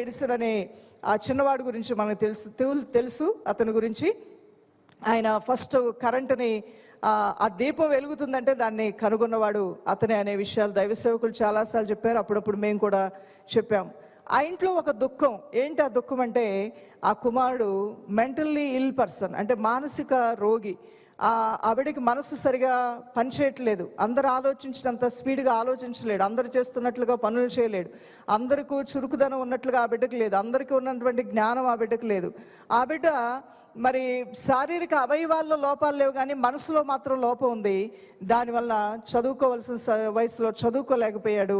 Edison అనే ఆ చిన్నవాడి గురించి మనకు తెలుసు. అతని గురించి ఆయన ఫస్ట్ కరెంటుని ఆ దీపం వెలుగుతుందంటే దాన్ని కనుగొన్నవాడు అతనే అనే విషయాలు దైవ సేవకులు చాలాసార్లు చెప్పారు. అప్పుడప్పుడు మేము కూడా చెప్పాం. ఆ ఇంట్లో ఒక దుఃఖం. ఏంటి ఆ దుఃఖం అంటే, ఆ కుమారుడు మెంటల్లీ ఇల్ పర్సన్, అంటే మానసిక రోగి. ఆవిడకి మనసు సరిగా పనిచేయట్లేదు. అందరు ఆలోచించినంత స్పీడ్గా ఆలోచించలేడు, అందరు చేస్తున్నట్లుగా పనులు చేయలేడు, అందరికీ చురుకుదనం ఉన్నట్లుగా ఆ బిడ్డకు లేదు, అందరికీ ఉన్నటువంటి జ్ఞానం ఆ బిడ్డకు లేదు. ఆ బిడ్డ మరి శారీరక అవయవాల్లో లోపాలు లేవు కానీ మనసులో మాత్రం లోపం ఉంది. దానివల్ల చదువుకోవాల్సిన వయసులో చదువుకోలేకపోయాడు,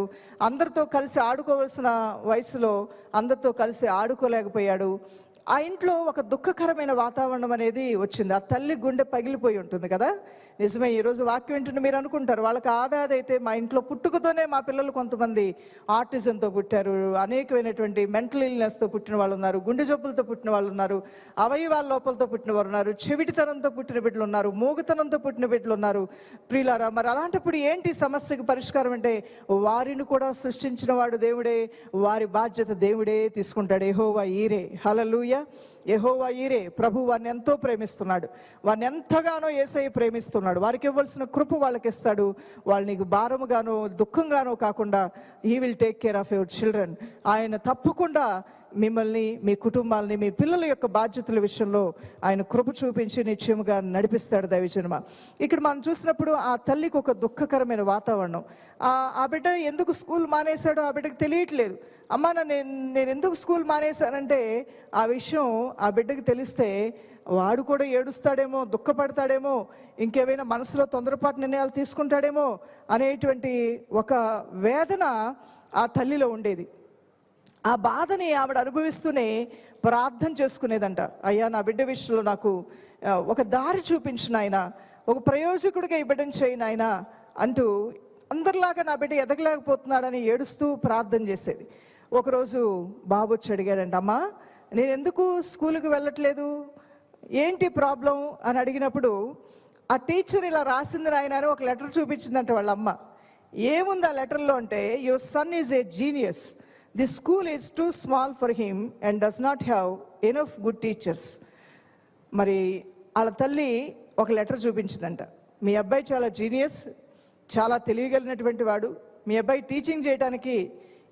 అందరితో కలిసి ఆడుకోవాల్సిన వయసులో అందరితో కలిసి ఆడుకోలేకపోయాడు. ఆ ఇంట్లో ఒక దుఃఖకరమైన వాతావరణం అనేది వచ్చింది. ఆ తల్లి గుండె పగిలిపోయి ఉంటుంది కదా. నిజమే, ఈరోజు వాక్యం వింటుంటే మీరు అనుకుంటారు వాళ్ళకి ఆ వ్యాధి అయితే, మా ఇంట్లో పుట్టుకతోనే మా పిల్లలు కొంతమంది ఆర్టిజంతో పుట్టారు, అనేకమైనటువంటి మెంటల్ ఇల్నెస్తో పుట్టిన వాళ్ళు ఉన్నారు, గుండె జబ్బులతో పుట్టిన వాళ్ళు ఉన్నారు, అవయవాల లోపలతో పుట్టిన వారు ఉన్నారు, చెవిటితనంతో పుట్టిన బిడ్డలు ఉన్నారు, మూగతనంతో పుట్టిన బిడ్డలు ఉన్నారు. ప్రియులారా, మరి అలాంటప్పుడు ఏంటి సమస్యకు పరిష్కారం అంటే, వారిని కూడా సృష్టించిన వాడు దేవుడే, వారి బాధ్యత దేవుడే తీసుకుంటాడు. యెహోవా ఈరే. హల్లెలూయా. యెహోవా ఈరే. ప్రభు వారిని ఎంతో ప్రేమిస్తున్నాడు, వారిని ఎంతగానో యేసయ్య ప్రేమిస్తున్నాడు. వారికి ఇవ్వాల్సిన కృప వాళ్ళకి ఇస్తాడు. వాళ్ళు నీకు భారముగానో దుఃఖంగానో కాకుండా he will take care of your children. ఆయన తప్పకుండా మిమ్మల్ని, మీ కుటుంబాలని, మీ పిల్లల యొక్క బాధ్యతల విషయంలో ఆయన కృప చూపించి నిశ్చయముగా నడిపిస్తాడు దైవజనమ. ఇక్కడ మనం చూసినప్పుడు ఆ తల్లికి ఒక దుఃఖకరమైన వాతావరణం. ఆ బిడ్డ ఎందుకు స్కూల్ మానేశాడో ఆ బిడ్డకు తెలియట్లేదు. అమ్మ నేను ఎందుకు స్కూల్ మానేశానంటే ఆ విషయం ఆ బిడ్డకి తెలిస్తే వాడు కూడా ఏడుస్తాడేమో, దుఃఖపడతాడేమో, ఇంకేమైనా మనసులో తొందరపాటు నిర్ణయాలు తీసుకుంటాడేమో అనేటువంటి ఒక వేదన ఆ తల్లిలో ఉండేది. ఆ బాధని ఆవిడ అనుభవిస్తూనే ప్రార్థన చేసుకునేదంట. అయ్యా, నా బిడ్డ విషయంలో నాకు ఒక దారి చూపించిన ఆయన, ఒక ప్రయోజకుడిగా ఈ బిడ్డను చేయను ఆయన అంటూ అందరిలాగా నా బిడ్డ ఎదగలేకపోతున్నాడని ఏడుస్తూ ప్రార్థన చేసేది. ఒకరోజు బాబు వచ్చి అడిగాడంట, అమ్మా నేను ఎందుకు స్కూల్కి వెళ్ళట్లేదు, ఏంటి ప్రాబ్లం అని అడిగినప్పుడు ఆ టీచర్ ఇలా రాసింది నాయన అని ఒక లెటర్ చూపించిందంట వాళ్ళ అమ్మ. ఏముంది ఆ లెటర్లో అంటే, your son is a genius, the school is two small for him and does not have enough good teachers. మరి వాళ్ళ తల్లి ఒక లెటర్ చూపించిందంట. మీ అబ్బాయి చాలా జీనియస్, చాలా తెలియగలిగినటువంటి వాడు, మీ అబ్బాయి టీచింగ్ చేయడానికి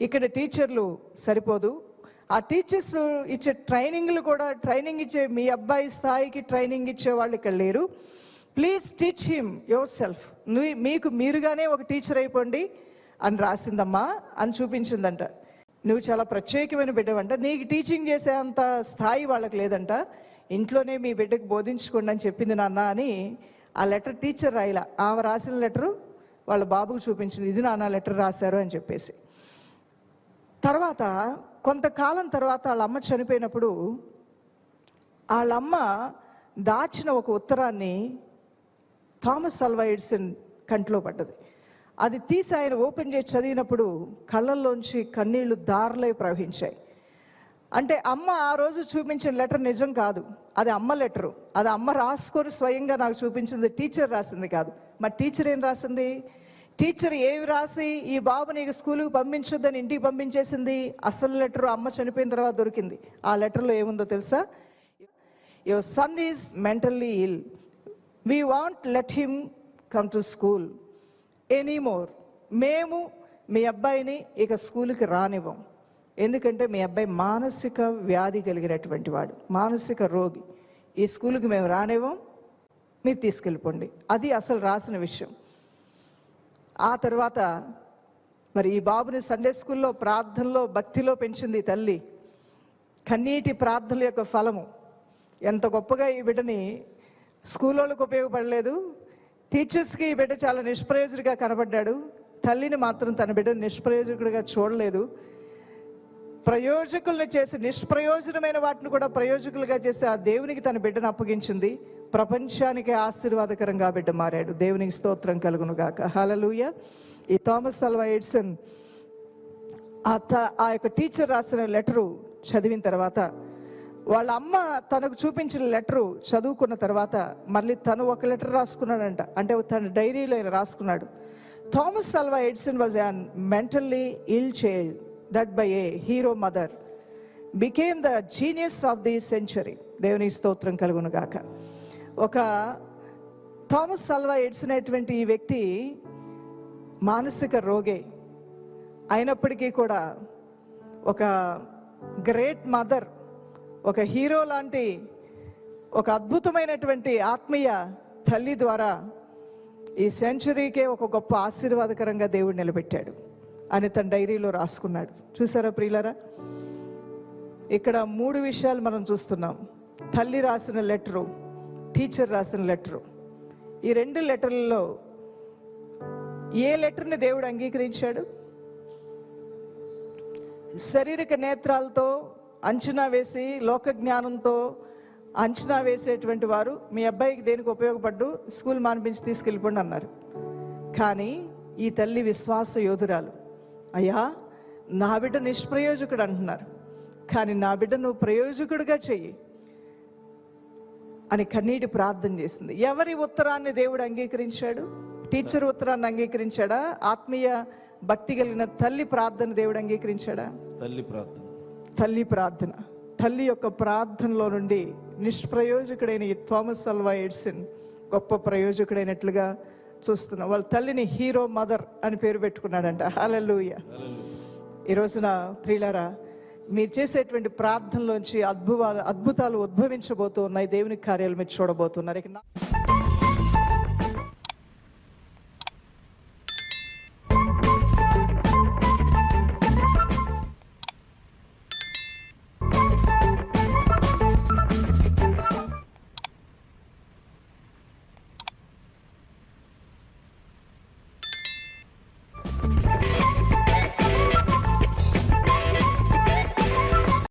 ఇక్కడ టీచర్లు సరిపోదు, ఆ టీచర్స్ ఇచ్చే ట్రైనింగ్లు కూడా, ట్రైనింగ్ ఇచ్చే మీ అబ్బాయి స్థాయికి ట్రైనింగ్ ఇచ్చే వాళ్ళు ఇక్కడ లేరు, please teach him your self, మీకు మీరుగానే ఒక టీచర్ అయిపోండి అని రాసిందమ్మా అని చూపించిందంట. నువ్వు చాలా ప్రత్యేకమైన బిడ్డవంట, నీకు టీచింగ్ చేసే అంత స్థాయి వాళ్ళకి లేదంట, ఇంట్లోనే మీ బిడ్డకు బోధించుకోండి అని చెప్పింది నాన్న అని ఆ లెటర్ టీచర్ రాయిలా, ఆమె రాసిన లెటరు వాళ్ళ బాబుకు చూపించింది, ఇది నాన్న లెటర్ రాశారు అని చెప్పేసి. తర్వాత కొంతకాలం తర్వాత వాళ్ళ అమ్మ చనిపోయినప్పుడు వాళ్ళమ్మ దాచిన ఒక ఉత్తరాన్ని థామస్ అల్వా ఎడిసన్ కంట్లో పడ్డది. అది తీసి ఆయన ఓపెన్ చేసి చదివినప్పుడు కళ్ళల్లోంచి కన్నీళ్లు దారులై ప్రవహించాయి. అంటే అమ్మ ఆ రోజు చూపించిన లెటర్ నిజం కాదు, అది అమ్మ లెటరు, అది అమ్మ రాసుకొని స్వయంగా నాకు చూపించింది, టీచర్ రాసింది కాదు. మరి టీచర్ ఏం రాసింది? టీచర్ ఏవి రాసి ఈ బాబు నీకు స్కూల్కి పంపించొద్దని ఇంటికి పంపించేసింది. అసలు లెటర్ అమ్మ చనిపోయిన తర్వాత దొరికింది. ఆ లెటర్లో ఏముందో తెలుసా? Your son is mentally ill, we want let him come to school anymore. మేము మీ అబ్బాయిని ఇక స్కూల్కి రానివ్వం, ఎందుకంటే మీ అబ్బాయి మానసిక వ్యాధి కలిగినటువంటి వాడు, మానసిక రోగి, ఈ స్కూల్కి మేము రానివ్వం, మీరు తీసుకెళ్ళిపోండి. అది అసలు రాసిన విషయం. ఆ తర్వాత మరి ఈ బాబుని సండే స్కూల్లో ప్రార్థనలో భక్తిలో పెంచింది తల్లి. కన్నీటి ప్రార్థనల యొక్క ఫలము ఎంత గొప్పగా ఈ బిడ్డని స్కూళ్ళకి ఉపయోగపడలేదు, టీచర్స్కి ఈ బిడ్డ చాలా నిష్ప్రయోజకుడిగా కనబడ్డాడు, తల్లిని మాత్రం తన బిడ్డను నిష్ప్రయోజకుడిగా చూడలేదు. ప్రయోజకుల్ని చేసి నిష్ప్రయోజనమైన వాటిని కూడా ప్రయోజకులుగా చేసి ఆ దేవునికి తన బిడ్డను అప్పగించింది. ప్రపంచానికి ఆశీర్వాదకరంగా బిడ్డ మారాడు. దేవునికి స్తోత్రం కలుగును గాక. హల్లెలూయా. ఈ థామస్ అల్వా ఎడిసన్ ఆ యొక్క టీచర్ రాసిన లెటరు చదివిన తర్వాత, వాళ్ళ అమ్మ తనకు చూపించిన లెటరు చదువుకున్న తర్వాత మళ్ళీ తను ఒక లెటర్ రాసుకున్నాడంట. అంటే తన డైరీలో రాసుకున్నాడు, Thomas Alva Edison was an mentally ill child that by a hero mother became the genius of the century. దేవుని స్తోత్రం కలుగును గాక. ఒక థామస్ అల్వా ఎడిసన్ అనేటువంటి ఈ వ్యక్తి మానసిక రోగే అయినప్పటికీ కూడా ఒక గ్రేట్ మదర్, ఒక హీరో లాంటి ఒక అద్భుతమైనటువంటి ఆత్మీయ తల్లి ద్వారా ఈ సెంచరీకే ఒక గొప్ప ఆశీర్వాదకరంగా దేవుడు నిలబెట్టాడు అని తన డైరీలో రాసుకున్నాడు. చూసారా ప్రియులారా, ఇక్కడ 3 విషయాలు మనం చూస్తున్నాం. తల్లి రాసిన లెటరు, టీచర్ రాసిన లెటరు. ఈ 2 లెటర్లలో ఏ లెటర్ని దేవుడు అంగీకరించాడు? శారీరక నేత్రాలతో అంచనా వేసి, లోక జ్ఞానంతో అంచనా వేసేటువంటి వారు మీ అబ్బాయికి దేనికి ఉపయోగపడ్డు, స్కూల్ మానిపించి తీసుకెళ్ళిపోండి అన్నారు. కానీ ఈ తల్లి విశ్వాస యోధురాలు, అయ్యా నా బిడ్డ నిష్ప్రయోజకుడు అంటున్నారు, కానీ నా బిడ్డ నువ్వు ప్రయోజకుడిగా చెయ్యి అని కన్నీటి ప్రార్థన చేసింది. ఎవరి ఉత్తరాన్ని దేవుడు అంగీకరించాడు? టీచర్ ఉత్తరాన్ని అంగీకరించాడా? ఆత్మీయ భక్తి కలిగిన తల్లి ప్రార్థన దేవుడు అంగీకరించాడా? తల్లి ప్రార్థన. తల్లి యొక్క ప్రార్థనలో నుండి నిష్ప్రయోజకుడైన ఈ థామస్ అల్వా ఎడిసన్ గొప్ప ప్రయోజకుడైనట్లుగా చూస్తున్నాం. వాళ్ళ తల్లిని హీరో మదర్ అని పేరు పెట్టుకున్నాడంట. హల్లెలూయా. ఈ రోజున ప్రియులారా, మీరు చేసేటువంటి ప్రార్థనలోంచి అద్భుతాలు ఉద్భవించబోతూ ఉన్నాయి. దేవుని కార్యాలు మీరు చూడబోతున్నారు.